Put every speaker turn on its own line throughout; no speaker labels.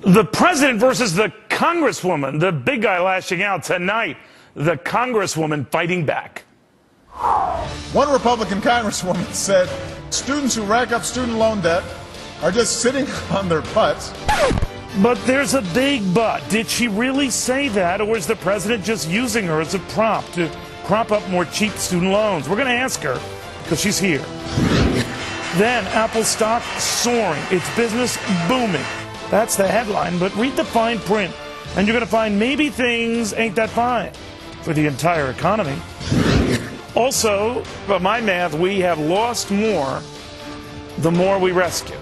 The president versus the Congresswoman. The big guy lashing out tonight. The Congresswoman fighting back.
One Republican Congresswoman said students who rack up student loan debt are just sitting on their butts.
But there's a big but. Did she really say that, or is the president just using her as a prop to prop up more cheap student loans? We're going to ask her because she's here. Then Apple stock soaring, its business booming. That's the headline, but read the fine print, and you're going to find maybe things ain't that fine for the entire economy. Also, by my math, we have lost more the more we rescue.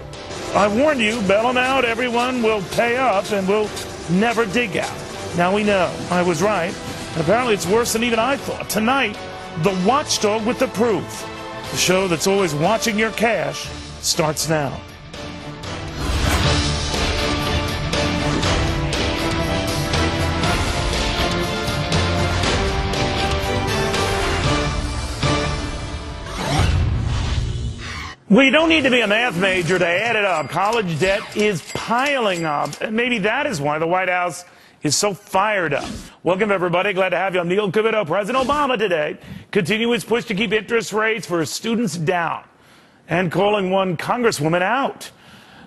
I warned you, bail them out, everyone will pay up and will never dig out. Now we know I was right, and apparently it's worse than even I thought. Tonight, the watchdog with the proof. The show that's always watching your cash starts now. Well, you don't need to be a math major to add it up. College debt is piling up, and maybe that is why the White House is so fired up. Welcome, everybody. Glad to have you. I'm Neil Cavuto. President Obama today continues his push to keep interest rates for students down and calling one Congresswoman out.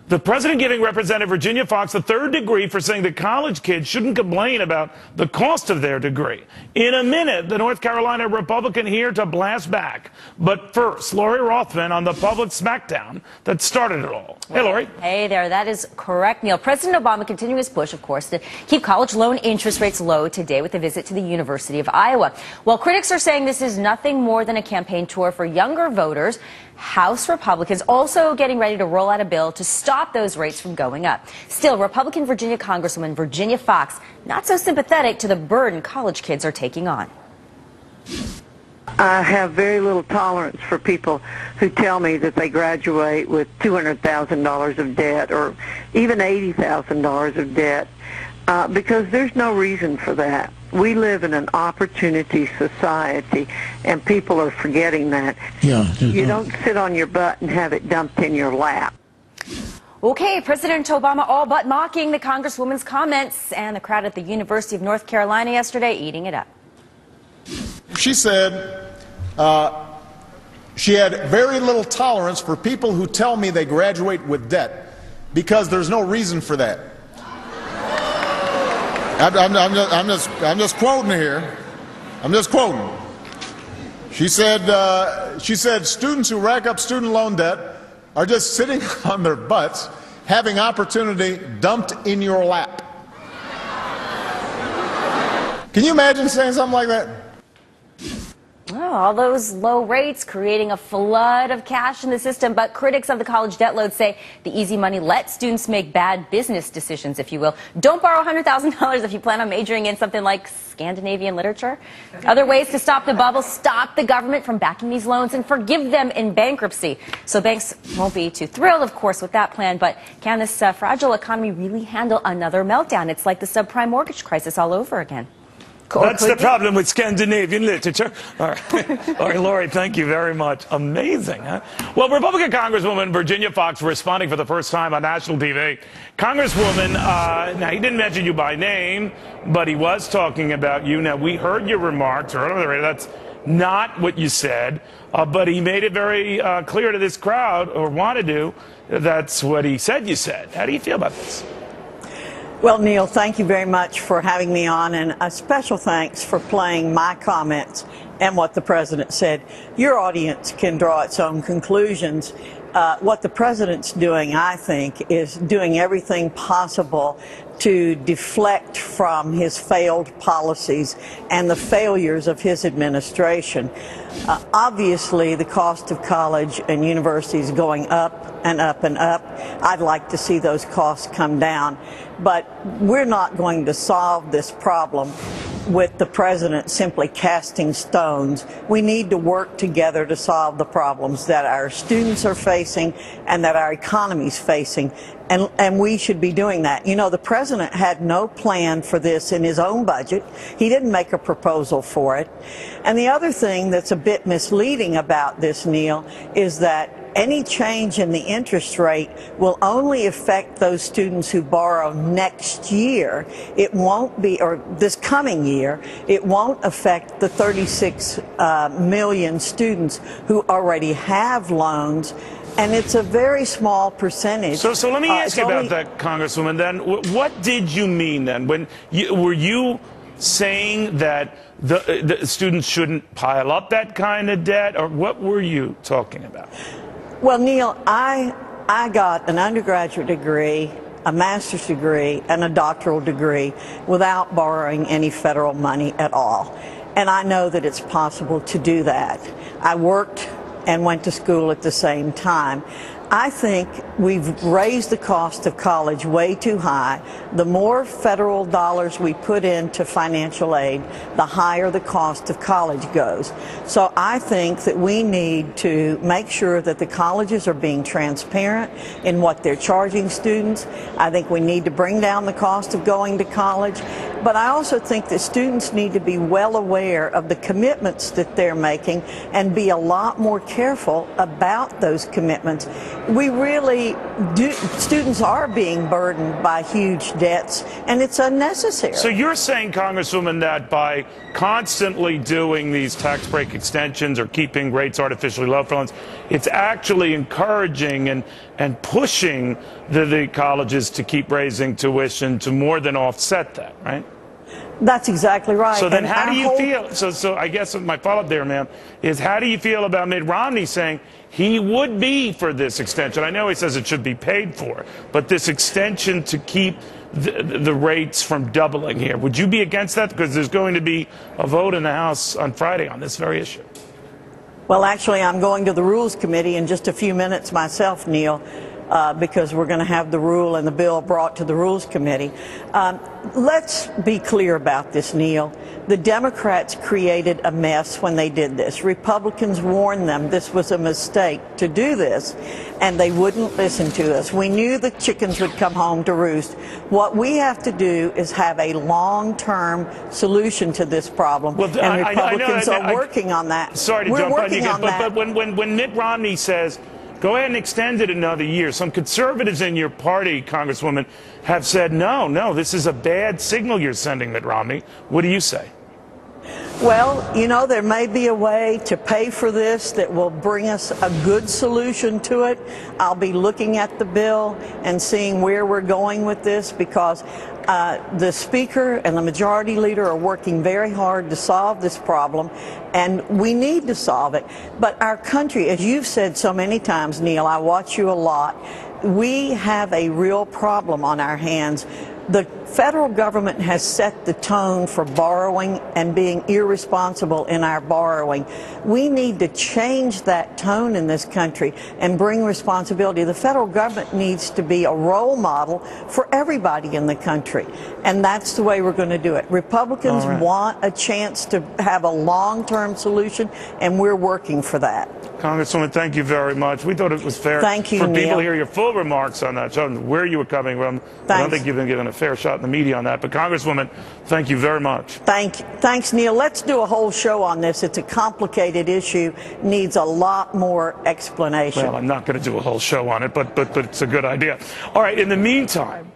The president giving Representative Virginia Foxx the third degree for saying that college kids shouldn't complain about the cost of their degree. In a minute, the North Carolina Republican here to blast back. But first, Lori Rothman on the public smackdown that started it all. Hey, Lori.
Hey there. That is correct, Neil. President Obama continuing his push, of course, to keep college loan interest rates low today with a visit to the University of Iowa. While critics are saying this is nothing more than a campaign tour for younger voters, House Republicans also getting ready to roll out a bill to stop those rates from going up. Still, Republican Virginia Congresswoman Virginia Foxx not so sympathetic to the burden college kids are taking on.
I have very little tolerance for people who tell me that they graduate with $200,000 of debt or even $80,000 of debt because there's no reason for that. We live in an opportunity society, and people are forgetting that. You don't sit on your butt and have it dumped in your lap.
Okay, President Obama all but mocking the Congresswoman's comments, and the crowd at the University of North Carolina yesterday eating it up.
She said she had very little tolerance for people who tell me they graduate with debt because there's no reason for that. I'm just quoting here. I'm just quoting. She said students who rack up student loan debt are just sitting on their butts, having opportunity dumped in your lap. Can you imagine saying something like that?
Well, all those low rates creating a flood of cash in the system, but critics of the college debt load say the easy money lets students make bad business decisions, if you will. Don't borrow $100,000 if you plan on majoring in something like Scandinavian literature. Other ways to stop the bubble: stop the government from backing these loans and forgive them in bankruptcy. So banks won't be too thrilled, of course, with that plan, but can this fragile economy really handle another meltdown? It's like the subprime mortgage crisis all over again.
That's the problem with Scandinavian literature. All right, Lori, thank you very much. Amazing, huh? Well, Republican Congresswoman Virginia Foxx responding for the first time on national TV. Congresswoman, now he didn't mention you by name, but he was talking about you. Now, we heard your remarks earlier. That's not what you said, but he made it very clear to this crowd, or wanted to, that's what he said you said. How do you feel about this?
Well, Neil, thank you very much for having me on, and a special thanks for playing my comments and what the president said. Your audience can draw its own conclusions. What the president's doing, I think, is doing everything possible to deflect from his failed policies and the failures of his administration. Obviously, the cost of college and universities is going up and up and up. I'd like to see those costs come down. But we're not going to solve this problem with the president simply casting stones. We need to work together to solve the problems that our students are facing and that our economy is facing. And we should be doing that. You know, the president had no plan for this in his own budget. He didn't make a proposal for it. And the other thing that's a bit misleading about this, Neil, is that any change in the interest rate will only affect those students who borrow next year. It won't be, or this coming year, it won't affect the 36 million students who already have loans. And it's a very small percentage.
So let me ask you about that, Congresswoman. Then, what did you mean then? Were you saying that the students shouldn't pile up that kind of debt, or what were you talking about?
Well, Neil, I got an undergraduate degree, a master's degree, and a doctoral degree without borrowing any federal money at all. And I know that it's possible to do that. I worked and went to school at the same time. I think we've raised the cost of college way too high. The more federal dollars we put into financial aid, the higher the cost of college goes. So I think that we need to make sure that the colleges are being transparent in what they're charging students. I think we need to bring down the cost of going to college. But I also think that students need to be well aware of the commitments that they're making and be a lot more careful about those commitments. We really do. Students are being burdened by huge debts, and it's unnecessary. So
you're saying, Congresswoman, that by constantly doing these tax break extensions or keeping rates artificially low for loans, it's actually encouraging and pushing the colleges to keep raising tuition to more than offset that, right?
That's exactly right.
So then how do you feel? So I guess my follow-up there, ma'am, is how do you feel about Mitt Romney saying he would be for this extension? I know he says it should be paid for, but this extension to keep the rates from doubling here, would you be against that? Because there's going to be a vote in the House on Friday on this very issue.
Well, actually, I'm going to the Rules Committee in just a few minutes myself, Neil. Because we're going to have the rule and the bill brought to the Rules Committee. Let's be clear about this, Neil. The Democrats created a mess when they did this. Republicans warned them this was a mistake to do this, and they wouldn't listen to us. We knew the chickens would come home to roost. What we have to do is have a long-term solution to this problem, and Republicans are working on that.
Sorry to jump on you again, but when Mitt Romney says, go ahead and extend it another year, some conservatives in your party, Congresswoman, have said, no, this is a bad signal you're sending, Mitt Romney. What do you say?
Well, you know, there may be a way to pay for this that will bring us a good solution to it. I'll be looking at the bill and seeing where we're going with this, because the Speaker and the Majority Leader are working very hard to solve this problem, and we need to solve it. But our country, as you've said so many times, Neil, I watch you a lot, we have a real problem on our hands. The federal government has set the tone for borrowing and being irresponsible in our borrowing. We need to change that tone in this country and bring responsibility. The federal government needs to be a role model for everybody in the country, and that's the way we're going to do it. Republicans want a chance to have a long-term solution, and we're working for that.
Congresswoman, thank you very much. We thought it was fair
for
people to hear your full remarks on that, showing where you were coming from. I don't think you've been given a fair shot in the media on that. But Congresswoman, thank you very much.
Thanks, Neil. Let's do a whole show on this. It's a complicated issue, needs a lot more explanation.
Well, I'm not going to do a whole show on it, but it's a good idea. All right, in the meantime.